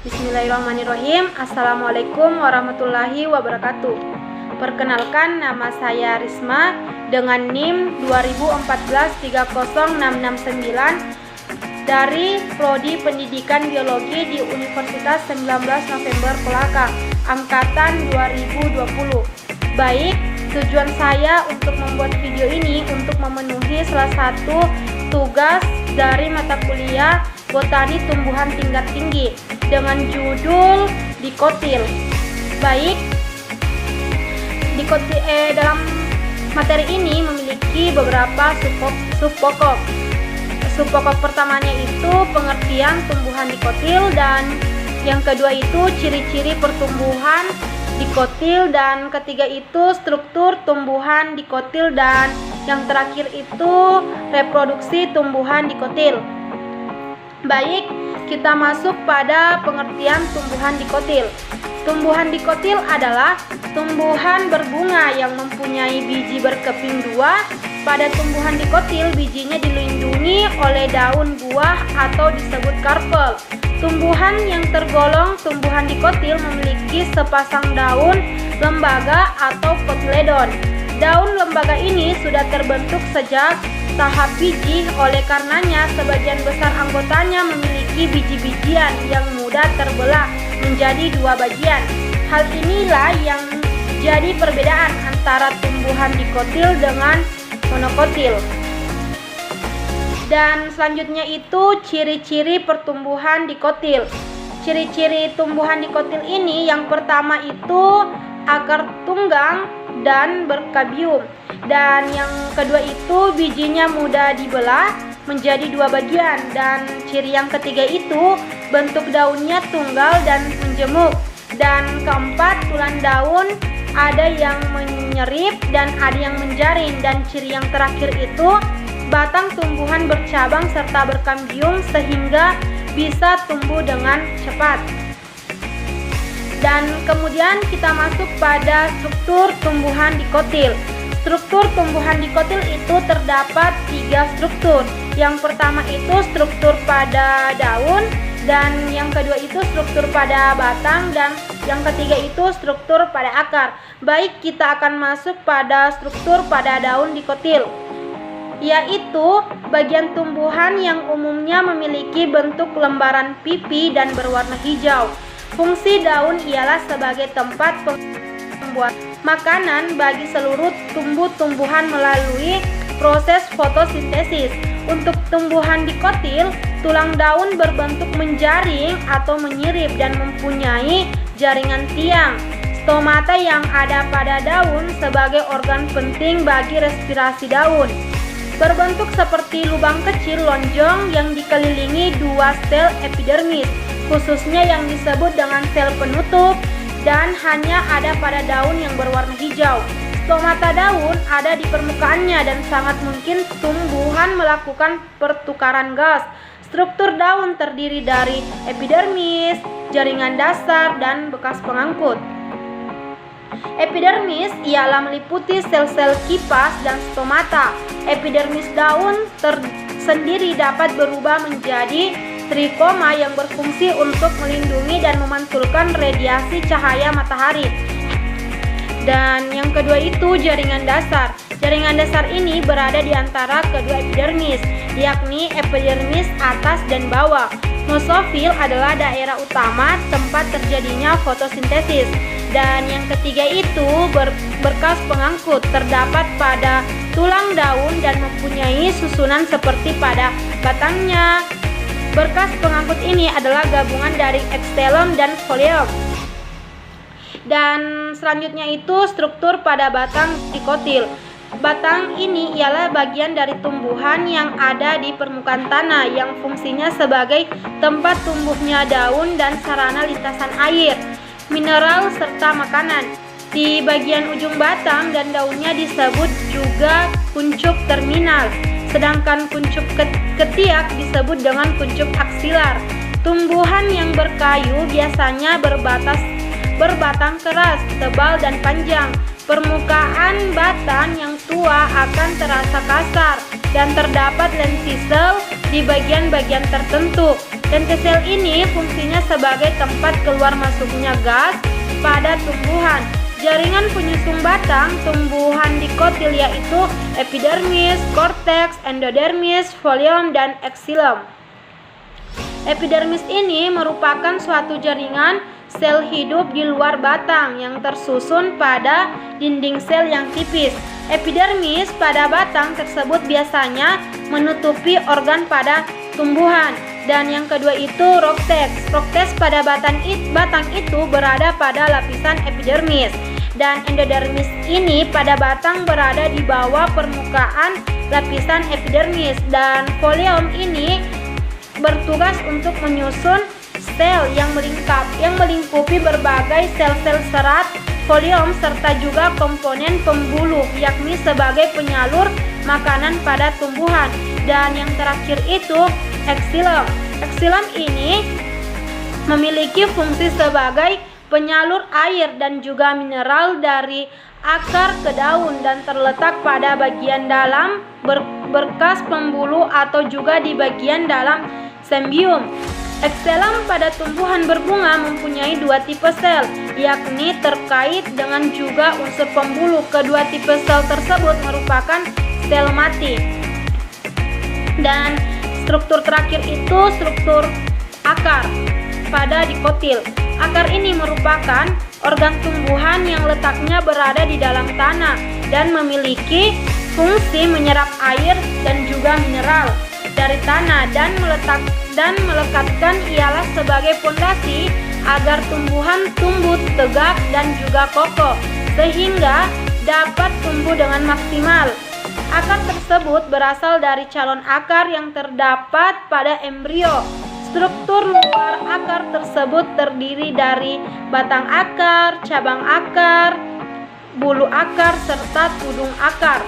Bismillahirrahmanirrahim. Assalamualaikum warahmatullahi wabarakatuh. Perkenalkan, nama saya Risma dengan NIM 2014-30669 dari Prodi Pendidikan Biologi di Universitas 19 November Kolaka, Angkatan 2020. Baik, tujuan saya untuk membuat video ini untuk memenuhi salah satu tugas dari mata kuliah Botani Tumbuhan Tingkat Tinggi dengan judul dikotil. Baik, dalam materi ini memiliki beberapa subpokok. Subpokok pertamanya itu pengertian tumbuhan dikotil, dan yang kedua itu ciri-ciri pertumbuhan dikotil, dan ketiga itu struktur tumbuhan dikotil, dan yang terakhir itu reproduksi tumbuhan dikotil. Baik, kita masuk pada pengertian tumbuhan dikotil. Tumbuhan dikotil adalah tumbuhan berbunga yang mempunyai biji berkeping dua. Pada tumbuhan dikotil, bijinya dilindungi oleh daun buah atau disebut karpel. Tumbuhan yang tergolong tumbuhan dikotil memiliki sepasang daun lembaga atau kotiledon. Daun lembaga ini sudah terbentuk sejak tahap biji, oleh karenanya sebagian besar anggotanya memiliki biji-bijian yang mudah terbelah menjadi dua bagian. Hal inilah yang jadi perbedaan antara tumbuhan dikotil dengan monokotil. Dan selanjutnya itu ciri-ciri pertumbuhan dikotil. Ciri-ciri tumbuhan dikotil ini yang pertama itu akar tunggang dan berkabium, dan yang kedua itu bijinya mudah dibelah menjadi dua bagian, dan ciri yang ketiga itu bentuk daunnya tunggal dan menjemuk, dan keempat tulang daun ada yang menyerip dan ada yang menjaring, dan ciri yang terakhir itu batang tumbuhan bercabang serta berkambium sehingga bisa tumbuh dengan cepat. Dan kemudian kita masuk pada struktur tumbuhan dikotil. Struktur tumbuhan dikotil itu terdapat tiga struktur. Yang pertama itu struktur pada daun, dan yang kedua itu struktur pada batang, dan yang ketiga itu struktur pada akar. Baik, kita akan masuk pada struktur pada daun dikotil, yaitu bagian tumbuhan yang umumnya memiliki bentuk lembaran pipi dan berwarna hijau. Fungsi daun ialah sebagai tempat pembuat makanan bagi seluruh tumbuh-tumbuhan melalui proses fotosintesis. Untuk tumbuhan dikotil, tulang daun berbentuk menjaring atau menyirip dan mempunyai jaringan tiang. Stomata yang ada pada daun sebagai organ penting bagi respirasi daun. Berbentuk seperti lubang kecil lonjong yang dikelilingi dua sel epidermis, khususnya yang disebut dengan sel penutup, dan hanya ada pada daun yang berwarna hijau. Stomata daun ada di permukaannya dan sangat mungkin tumbuhan melakukan pertukaran gas. Struktur daun terdiri dari epidermis, jaringan dasar, dan bekas pengangkut. Epidermis ialah meliputi sel-sel kipas dan stomata. Epidermis daun sendiri dapat berubah menjadi trikoma yang berfungsi untuk melindungi dan memantulkan radiasi cahaya matahari. Dan yang kedua itu jaringan dasar. Jaringan dasar ini berada di antara kedua epidermis, yakni epidermis atas dan bawah. Mesofil adalah daerah utama tempat terjadinya fotosintesis. Dan yang ketiga itu berkas pengangkut, terdapat pada tulang daun dan mempunyai susunan seperti pada batangnya. Berkas pengangkut ini adalah gabungan dari xilem dan folium. Dan selanjutnya itu struktur pada batang dikotil. Batang ini ialah bagian dari tumbuhan yang ada di permukaan tanah yang fungsinya sebagai tempat tumbuhnya daun dan sarana lintasan air, mineral, serta makanan. Di bagian ujung batang dan daunnya disebut juga kuncup terminal, sedangkan kuncup ketiak disebut dengan kuncup aksilar. Tumbuhan yang berkayu biasanya berbatang keras, tebal, dan panjang. Permukaan batang yang tua akan terasa kasar dan terdapat lentisel di bagian-bagian tertentu. Lentisel ini fungsinya sebagai tempat keluar masuknya gas pada tumbuhan. Jaringan penyusun batang tumbuhan dikotil yaitu epidermis, korteks, endodermis, folium, dan xilem. Epidermis ini merupakan suatu jaringan sel hidup di luar batang yang tersusun pada dinding sel yang tipis. Epidermis pada batang tersebut biasanya menutupi organ pada tumbuhan. Dan yang kedua itu rokteks. Rokteks pada batang itu berada pada lapisan epidermis. Dan endodermis ini pada batang berada di bawah permukaan lapisan epidermis. Dan folium ini bertugas untuk menyusun sel yang melingkupi berbagai sel-sel serat folium serta juga komponen pembuluh, yakni sebagai penyalur makanan pada tumbuhan. Dan yang terakhir itu xilem. Xilem ini memiliki fungsi sebagai penyalur air dan juga mineral dari akar ke daun dan terletak pada bagian dalam berkas pembuluh atau juga di bagian dalam sembium. Xilem pada tumbuhan berbunga mempunyai dua tipe sel, yakni terkait dengan juga unsur pembuluh. Kedua tipe sel tersebut merupakan sel mati. Dan struktur terakhir itu struktur akar pada dikotil. Akar ini merupakan organ tumbuhan yang letaknya berada di dalam tanah dan memiliki fungsi menyerap air dan juga mineral dari tanah dan melekatkan ialah sebagai fondasi agar tumbuhan tumbuh tegak dan juga kokoh sehingga dapat tumbuh dengan maksimal. Akar tersebut berasal dari calon akar yang terdapat pada embrio. Struktur luar akar tersebut terdiri dari batang akar, cabang akar, bulu akar, serta tudung akar.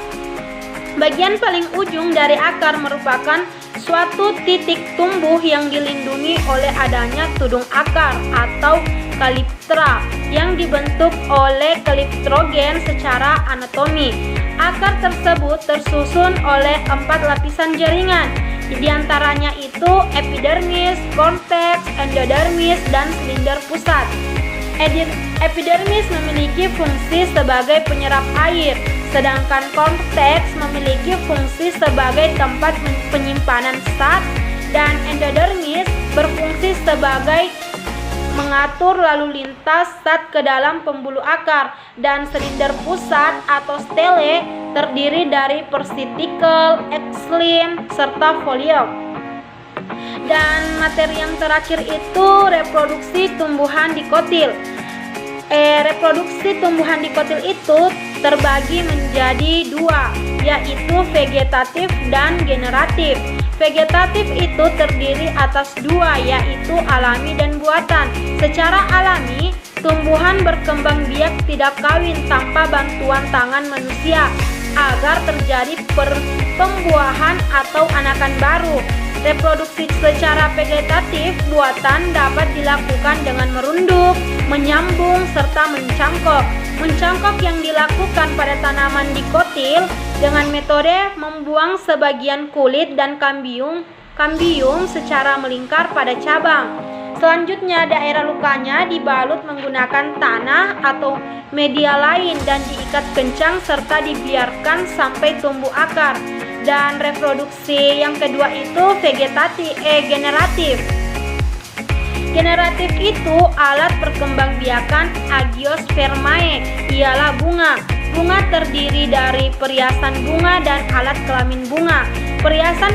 Bagian paling ujung dari akar merupakan suatu titik tumbuh yang dilindungi oleh adanya tudung akar atau kaliptra yang dibentuk oleh kaliptrogen secara anatomi. Akar tersebut tersusun oleh 4 lapisan jaringan. Di antaranya itu epidermis, korteks, endodermis, dan silinder pusat. Epidermis memiliki fungsi sebagai penyerap air, sedangkan korteks memiliki fungsi sebagai tempat penyimpanan zat, dan endodermis berfungsi sebagai mengatur lalu lintas zat ke dalam pembuluh akar, dan silinder pusat atau stele terdiri dari persitikel, xilem, serta folium. Dan materi yang terakhir itu reproduksi tumbuhan dikotil. Reproduksi tumbuhan dikotil itu terbagi menjadi dua, yaitu vegetatif dan generatif. Vegetatif itu terdiri atas dua, yaitu alami dan buatan. Secara alami, tumbuhan berkembang biak tidak kawin tanpa bantuan tangan manusia agar terjadi pembuahan atau anakan baru. Reproduksi secara vegetatif buatan dapat dilakukan dengan merunduk, menyambung, serta mencangkok. Mencangkok yang dilakukan pada tanaman dikotil dengan metode membuang sebagian kulit dan kambium secara melingkar pada cabang. Selanjutnya, daerah lukanya dibalut menggunakan tanah atau media lain dan diikat kencang serta dibiarkan sampai tumbuh akar. Dan reproduksi yang kedua itu generatif. Generatif itu alat perkembangbiakan Agiospermae, ialah bunga. Bunga terdiri dari periasan bunga dan alat kelamin bunga. Periasan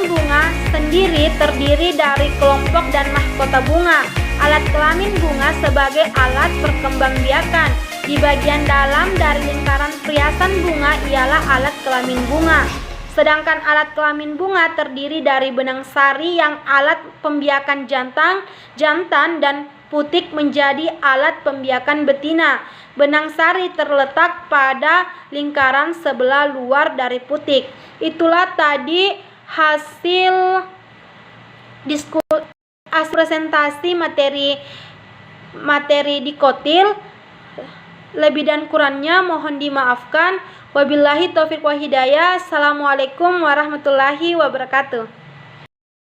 bunga sendiri terdiri dari kelompok dan mahkota bunga. Alat kelamin bunga sebagai alat perkembangbiakan. Di bagian dalam dari lingkaran periasan bunga ialah alat kelamin bunga. Sedangkan alat kelamin bunga terdiri dari benang sari yang alat pembiakan jantan dan putik menjadi alat pembiakan betina. Benang sari terletak pada lingkaran sebelah luar dari putik. Itulah tadi hasil presentasi materi dikotil. Lebih dan kurangnya mohon dimaafkan. Wabillahi taufiq wa hidayah. Assalamualaikum warahmatullahi wabarakatuh.